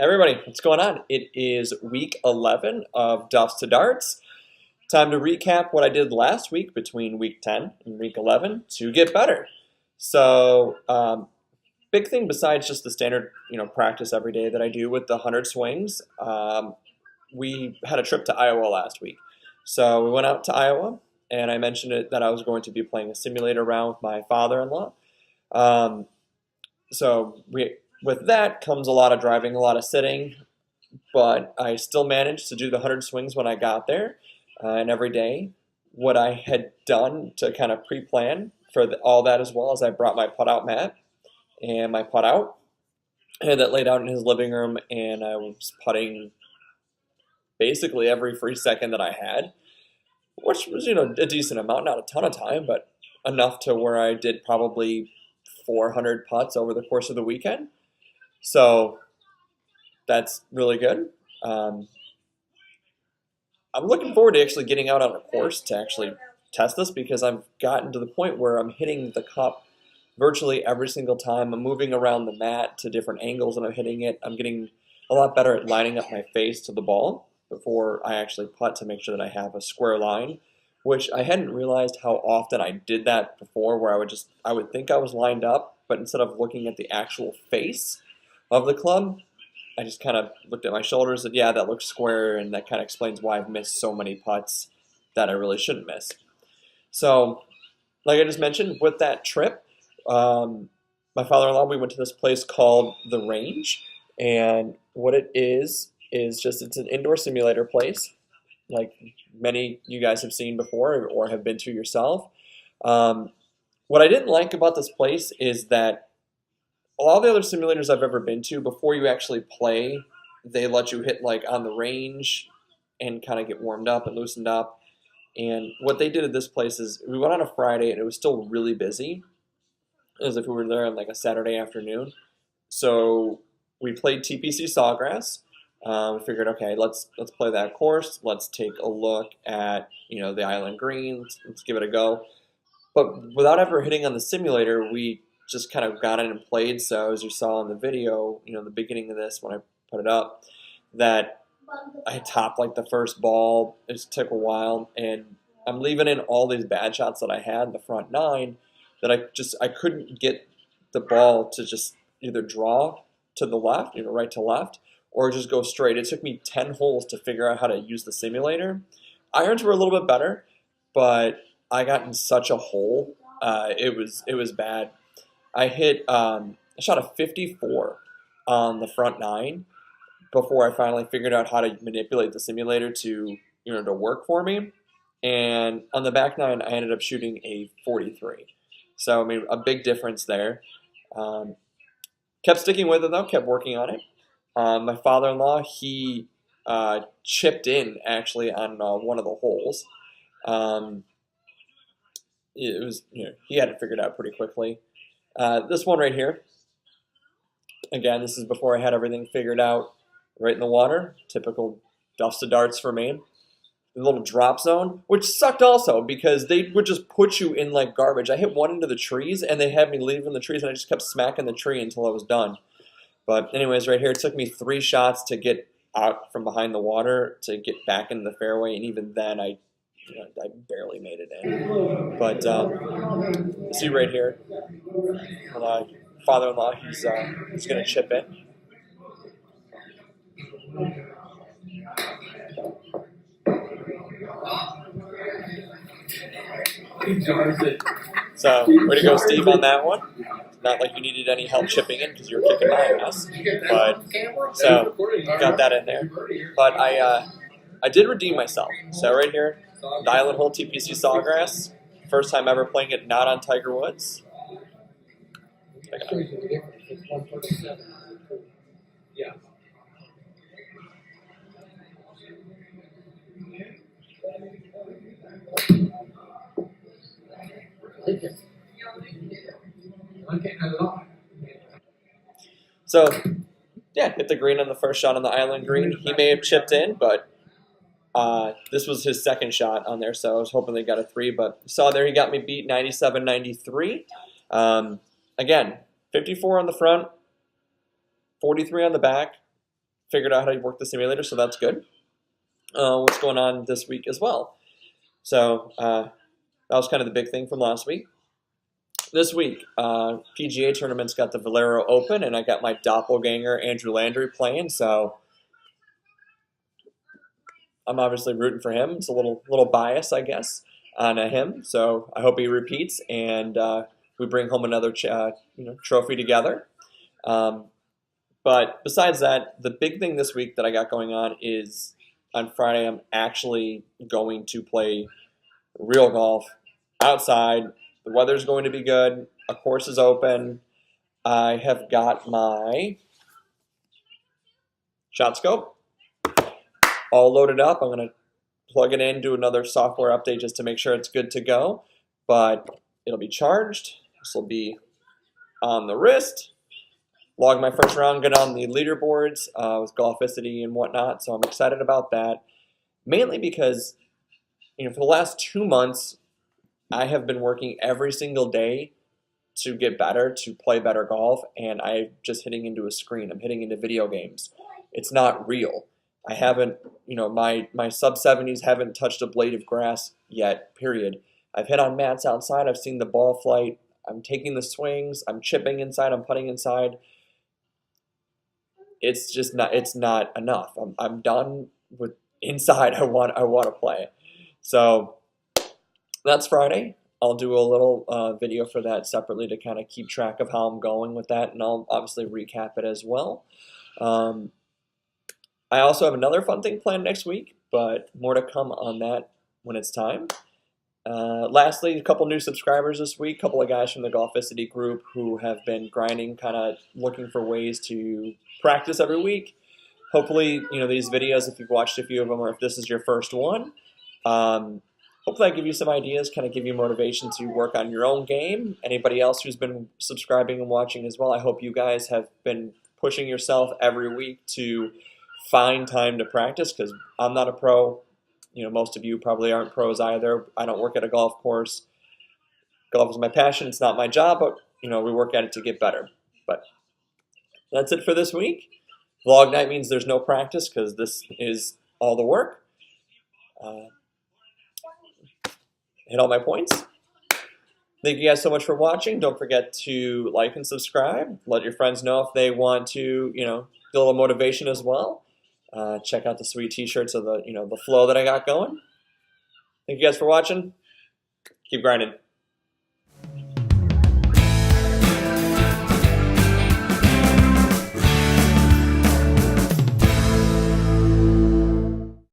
Everybody, what's going on? It is week 11 of Duffs to Darts. Time to recap what I did last week between week 10 and week 11 to get better. So, big thing besides just the standard, practice every day that I do with the 100 swings, we had a trip to Iowa last week. So we went out to Iowa, and I mentioned it that I was going to be playing a simulator round with my father-in-law. With that comes a lot of driving, a lot of sitting, but I still managed to do the 100 swings when I got there, and every day. What I had done to kind of pre-plan for all that as well is I brought my putt-out mat and my putt-out. I had that laid out in his living room, and I was putting basically every free second that I had, which was, a decent amount, not a ton of time, but enough to where I did probably 400 putts over the course of the weekend. So that's really good. I'm looking forward to actually getting out on a course to actually test this, because I've gotten to the point where I'm hitting the cup virtually every single time. I'm moving around the mat to different angles and I'm hitting it. I'm getting a lot better at lining up my face to the ball before I actually putt to make sure that I have a square line, which I hadn't realized how often I did that before, where I would think I was lined up, but instead of looking at the actual face of the club, I just kind of looked at my shoulders and, yeah, that looks square, and that kind of explains why I've missed so many putts that I really shouldn't miss. So, like I just mentioned, with that trip, my father-in-law, we went to this place called The Range, and what it is just it's an indoor simulator place, like many you guys have seen before or have been to yourself. What I didn't like about this place is that all the other simulators I've ever been to, before you actually play, they let you hit like on the range and kind of get warmed up and loosened up. And what they did at this place is we went on a Friday and it was still really busy, as if we were there on like a Saturday afternoon. So we played TPC Sawgrass. We figured, okay, let's play that course. Let's take a look at the Island Green. Let's give it a go. But without ever hitting on the simulator, we just kind of got in and played. So as you saw in the video, the beginning of this when I put it up, that I topped like the first ball. It just took a while, and I'm leaving in all these bad shots that I had in the front nine that I couldn't get the ball to just either draw to the left, right to left, or just go straight. It took me 10 holes to figure out how to use the simulator. Irons were a little bit better, but I got in such a hole. It was bad. I shot a 54 on the front nine before I finally figured out how to manipulate the simulator to work for me. And on the back nine, I ended up shooting a 43. So I mean, a big difference there. Kept sticking with it though. Kept working on it. My father-in-law, he chipped in actually on one of the holes. It was he had it figured out pretty quickly. This one right here, again, this is before I had everything figured out. Right in the water, typical Duffs to Darts for me. The little drop zone, which sucked also because they would just put you in like garbage. I hit one into the trees, and they had me leaving the trees, and I just kept smacking the tree until I was done. But anyways, right here, it took me 3 shots to get out from behind the water to get back into the fairway, and even then, I barely made it in. But you see right here, my father-in-law, he's going to chip in. So, way to go, Steve, on that one. Not like you needed any help chipping in because you were kicking my ass. But, so, got that in there. But I did redeem myself. So, right here, the Island Hole TPC Sawgrass. First time ever playing it not on Tiger Woods. Yeah. So, yeah, hit the green on the first shot on the Island Green. He may have chipped in, but this was his second shot on there, so I was hoping they got a 3. But you saw there he got me beat 97-93. Again, 54 on the front, 43 on the back. figured out how to work the simulator, so that's good. What's going on this week as well? So that was kind of the big thing from last week. This week, PGA tournaments got the Valero Open, and I got my doppelganger Andrew Landry playing. So I'm obviously rooting for him. It's a little bias, I guess, on him. So I hope he repeats, and we bring home another trophy together. But besides that, the big thing this week that I got going on is on Friday I'm actually going to play real golf outside. The weather's going to be good. A course is open. I have got my shot scope all loaded up. I'm going to plug it in, do another software update just to make sure it's good to go. But it'll be charged. This will be on the wrist. Log my first round, get on the leaderboards with Golficity and whatnot. So I'm excited about that. Mainly because, for the last 2 months, I have been working every single day to get better, to play better golf, and I'm just hitting into a screen. I'm hitting into video games. It's not real. I haven't, my sub-70s haven't touched a blade of grass yet, period. I've hit on mats outside. I've seen the ball flight. I'm taking the swings. I'm chipping inside. I'm putting inside. It's just not. It's not enough. I'm done with inside. I want to play. So that's Friday. I'll do a little video for that separately to kind of keep track of how I'm going with that, and I'll obviously recap it as well. I also have another fun thing planned next week, but more to come on that when it's time. Lastly, a couple new subscribers this week, a couple of guys from the Golficity group who have been grinding, kind of looking for ways to practice every week. Hopefully, these videos, if you've watched a few of them or if this is your first one, hopefully I give you some ideas, kind of give you motivation to work on your own game. Anybody else who's been subscribing and watching as well, I hope you guys have been pushing yourself every week to find time to practice, because I'm not a pro. Most of you probably aren't pros either. I don't work at a golf course. Golf is my passion. It's not my job, but we work at it to get better. But that's it for this week. Vlog night means there's no practice because this is all the work. Hit all my points. Thank you guys so much for watching. Don't forget to like and subscribe. Let your friends know if they want to, get a little motivation as well. Check out the sweet t-shirts of the flow that I got going. Thank you guys for watching. Keep grinding.